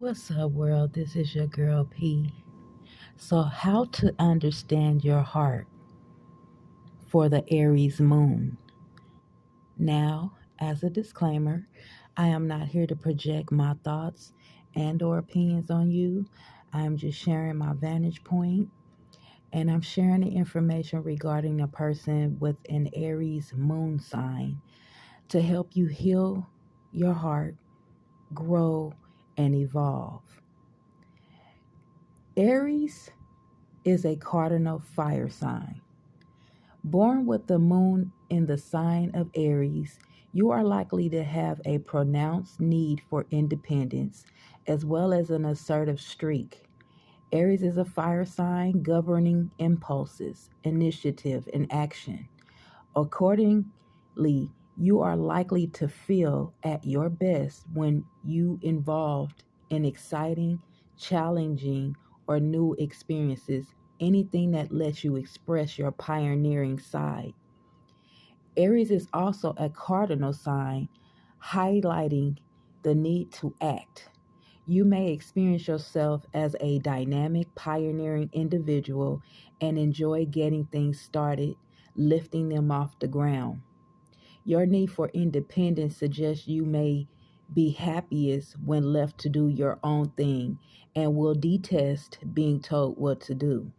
What's up, world? This is your girl P. So, how to understand your heart for the Aries moon? Now, as a disclaimer, I am not here to project my thoughts and/or opinions on you. I am just sharing my vantage point, and I'm sharing the information regarding a person with an Aries moon sign to help you heal your heart, grow, and evolve. Aries is a cardinal fire sign. Born with the moon in the sign of Aries, you are likely to have a pronounced need for independence as well as an assertive streak. Aries is a fire sign governing impulses, initiative, and action. Accordingly, you are likely to feel at your best when you involved in exciting, challenging, or new experiences, anything that lets you express your pioneering side. Aries is also a cardinal sign, highlighting the need to act. You may experience yourself as a dynamic, pioneering individual and enjoy getting things started, lifting them off the ground. Your need for independence suggests you may be happiest when left to do your own thing and will detest being told what to do.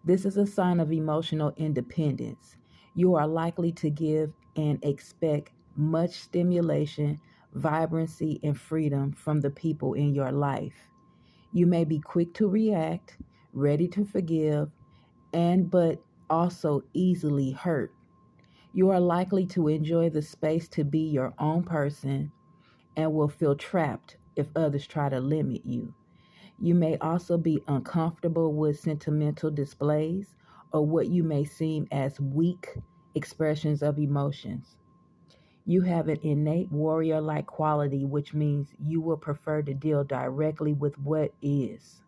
This is a sign of emotional independence. You are likely to give and expect much stimulation, vibrancy, and freedom from the people in your life. You may be quick to react, ready to forgive, and but also easily hurt. You are likely to enjoy the space to be your own person and will feel trapped if others try to limit you. You may also be uncomfortable with sentimental displays or what you may seem as weak expressions of emotions. You have an innate warrior like quality, which means you will prefer to deal directly with what is.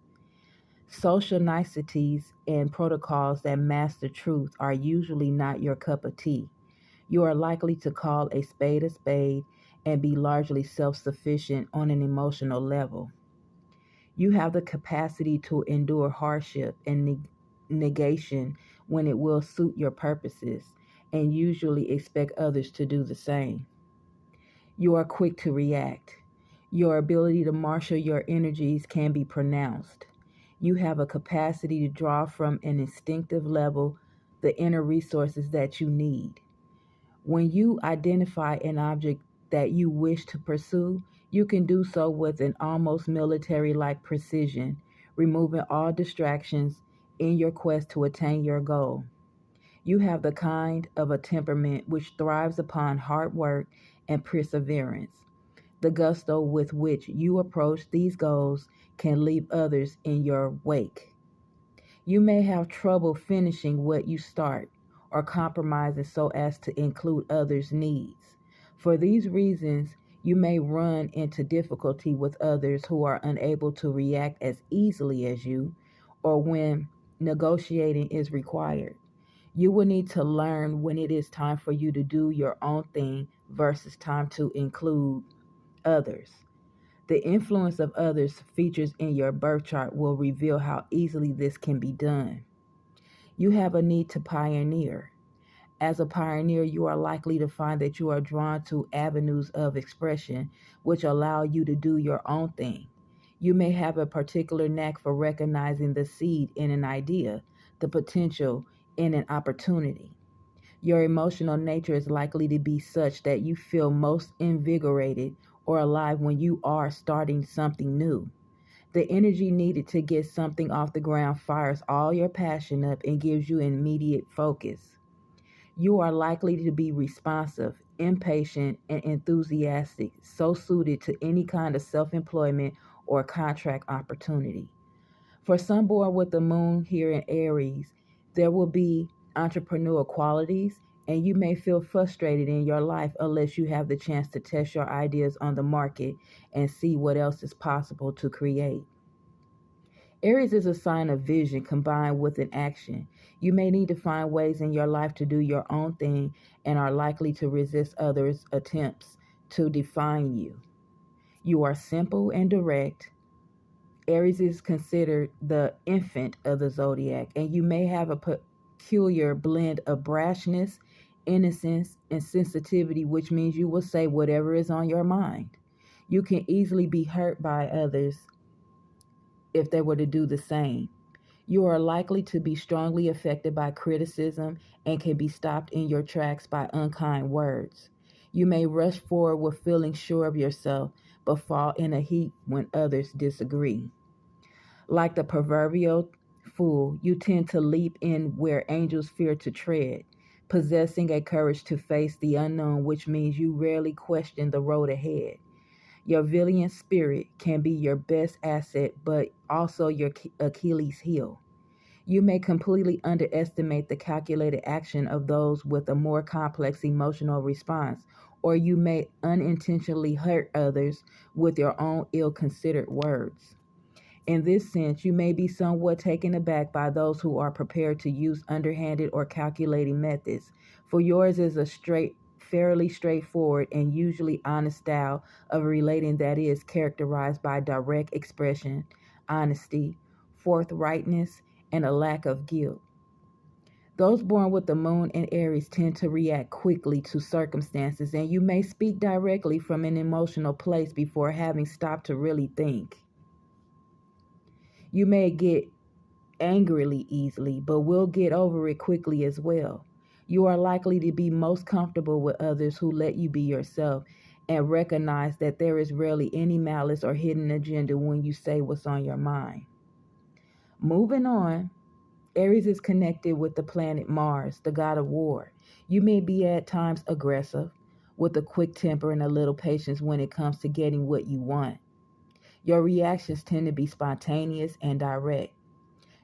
Social niceties and protocols that mask the truth are usually not your cup of tea. You are likely to call a spade and be largely self sufficient on an emotional level. You have the capacity to endure hardship and negation when it will suit your purposes, and usually expect others to do the same. You are quick to react. Your ability to marshal your energies can be pronounced. You have a capacity to draw from an instinctive level the inner resources that you need. When you identify an object that you wish to pursue, you can do so with an almost military like precision, removing all distractions in your quest to attain your goal. You have the kind of a temperament which thrives upon hard work and perseverance. The gusto with which you approach these goals can leave others in your wake. You may have trouble finishing what you start or compromising so as to include others' needs. For these reasons, you may run into difficulty with others who are unable to react as easily as you, or when negotiating is required. You will need to learn when it is time for you to do your own thing versus time to include others. The influence of others' features in your birth chart will reveal how easily this can be done. You have a need to pioneer. As a pioneer, you are likely to find that you are drawn to avenues of expression which allow you to do your own thing. You may have a particular knack for recognizing the seed in an idea, the potential in an opportunity. Your emotional nature is likely to be such that you feel most invigorated or alive when you are starting something new. The energy needed to get something off the ground fires all your passion up and gives you immediate focus. You are likely to be responsive, impatient, and enthusiastic, so suited to any kind of self employment or contract opportunity. For some born with the moon here in Aries, there will be entrepreneurial qualities, and you may feel frustrated in your life unless you have the chance to test your ideas on the market and see what else is possible to create. Aries is a sign of vision combined with an action. You may need to find ways in your life to do your own thing and are likely to resist others' attempts to define you. You are simple and direct. Aries is considered the infant of the zodiac, and you may have a peculiar blend of brashness, innocence, and sensitivity, which means you will say whatever is on your mind. You can easily be hurt by others if they were to do the same. You are likely to be strongly affected by criticism and can be stopped in your tracks by unkind words. You may rush forward with feeling sure of yourself, but fall in a heap when others disagree. Like the proverbial fool, you tend to leap in where angels fear to tread, possessing a courage to face the unknown, which means you rarely question the road ahead. Your valiant spirit can be your best asset, but also your Achilles heel. You may completely underestimate the calculated action of those with a more complex emotional response, or you may unintentionally hurt others with your own ill considered words. In this sense, you may be somewhat taken aback by those who are prepared to use underhanded or calculating methods, for yours is a fairly straightforward and usually honest style of relating that is characterized by direct expression, honesty, forthrightness, and a lack of guilt. Those born with the moon in Aries tend to react quickly to circumstances, and you may speak directly from an emotional place before having stopped to really think. You may get angrily easily, but will get over it quickly as well. You are likely to be most comfortable with others who let you be yourself and recognize that there is rarely any malice or hidden agenda when you say what's on your mind. Moving on, Aries is connected with the planet Mars, the god of war. You may be at times aggressive, with a quick temper and a little patience when it comes to getting what you want. Your reactions tend to be spontaneous and direct.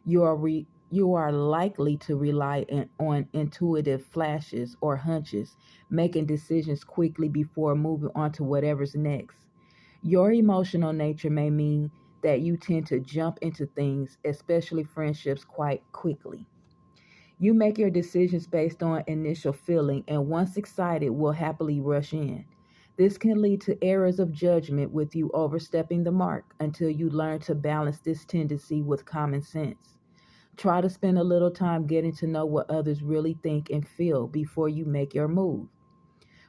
You are likely to rely on intuitive flashes or hunches, making decisions quickly before moving on to whatever's next. Your emotional nature may mean that you tend to jump into things, especially friendships, quite quickly. You make your decisions based on initial feeling and once excited will happily rush in. This can lead to errors of judgment with you overstepping the mark until you learn to balance this tendency with common sense. Try to spend a little time getting to know what others really think and feel before you make your move.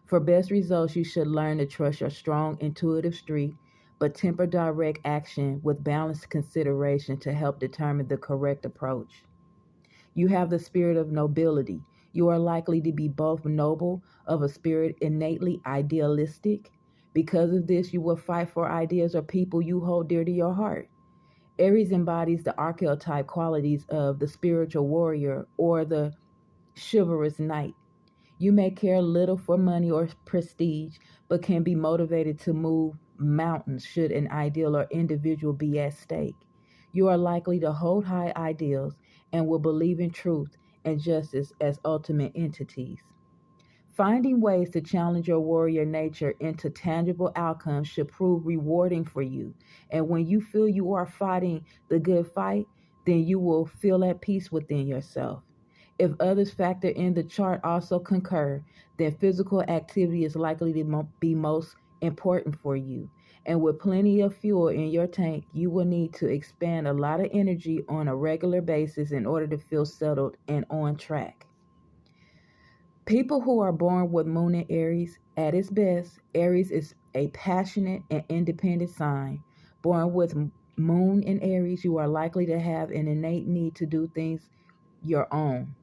For best results, you should learn to trust your strong intuitive streak, but temper direct action with balanced consideration to help determine the correct approach. You have the spirit of nobility. You are likely to be both noble of a spirit, innately idealistic. Because of this, you will fight for ideas or people you hold dear to your heart. Aries embodies the archetype qualities of the spiritual warrior or the chivalrous knight. You may care little for money or prestige, but can be motivated to move mountains should an ideal or individual be at stake. You are likely to hold high ideals and will believe in truth and justice as ultimate entities. Finding ways to challenge your warrior nature into tangible outcomes should prove rewarding for you. And when you feel you are fighting the good fight, then you will feel at peace within yourself. If others factor in the chart also concur, then physical activity is likely to be most important for you. And with plenty of fuel in your tank, you will need to expand a lot of energy on a regular basis in order to feel settled and on track. People who are born with Moon in Aries, at its best, Aries is a passionate and independent sign. Born with Moon in Aries, you are likely to have an innate need to do things your own.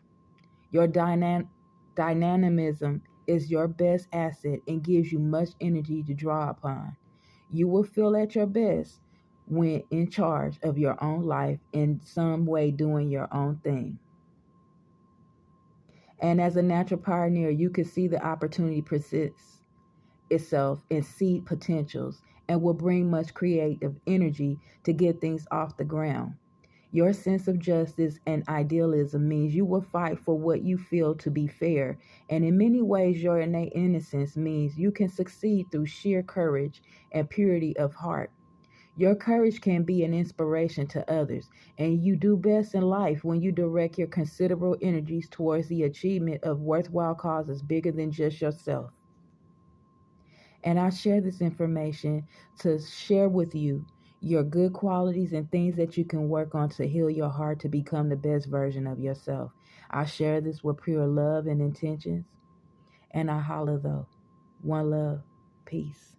Your dynamism is your best asset and gives you much energy to draw upon. You will feel at your best when in charge of your own life, in some way doing your own thing. And as a natural pioneer, you can see the opportunity persists itself in seed potentials and will bring much creative energy to get things off the ground. Your sense of justice and idealism means you will fight for what you feel to be fair, and in many ways, your innate innocence means you can succeed through sheer courage and purity of heart. Your courage can be an inspiration to others, and you do best in life when you direct your considerable energies towards the achievement of worthwhile causes bigger than just yourself. And I share this information to share with you your good qualities and things that you can work on to heal your heart to become the best version of yourself. I share this with pure love and intentions. And I holler though. One love. Peace.